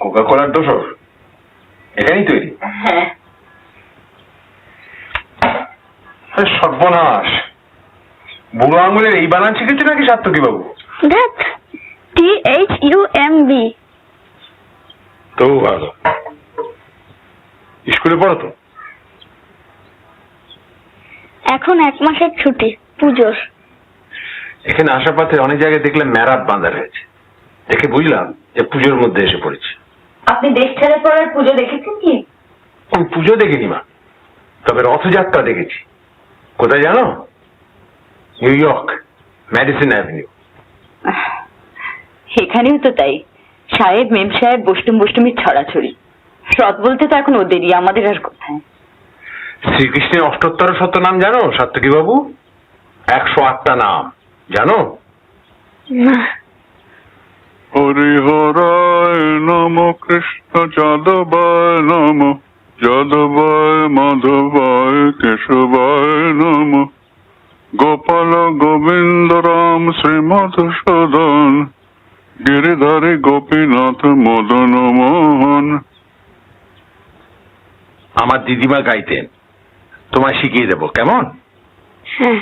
Coca কোলার দোসর এখানেই তৈরি? হ্যাঁ। সর্বনাশ, বুড়ো আঙুলের এই বানান শিখেছে নাকি সাত্তকী বাবু? দেখ, THUMB। তো ভালো। স্কুলে পড়ো তো? এখন 1 মাসের ছুটি, পুজোর। এখানে আসার পথে অনেক জায়গায় দেখলাম মেরাপ বাঁধা রয়েছে, দেখে বুঝলাম যে পুজোর মধ্যে এসে পড়েছি। আপনি দেশ ছেড়ে পড়ার পুজো দেখেছেন কি? আমি পুজো দেখিনি মা, তবে রথযাত্রা দেখেছি। কোথায় জানো? New York, Madison avenue. এখানেও তো তাই, সাহেব মেম সাহেব বষ্টুমি ছড়াছড়ি। রথ বলতে তো এখন ওদেরই, আমাদের আর কোথায়। শ্রীকৃষ্ণের 78 শত নাম জানো সাত্তকী বাবু? 108টা নাম জানো? হরিহরায় নম, কৃষ্ণ যাদবায় নম, যাদবায় মাধবায় কেশবায় নম, গোপাল গোবিন্দ রাম শ্রীমধুসূদন, গিরিধারী গোপীনাথ মদন মোহন। আমার দিদিমা গাইতেন, তোমায় শিখিয়ে দেবো, কেমন? হ্যাঁ।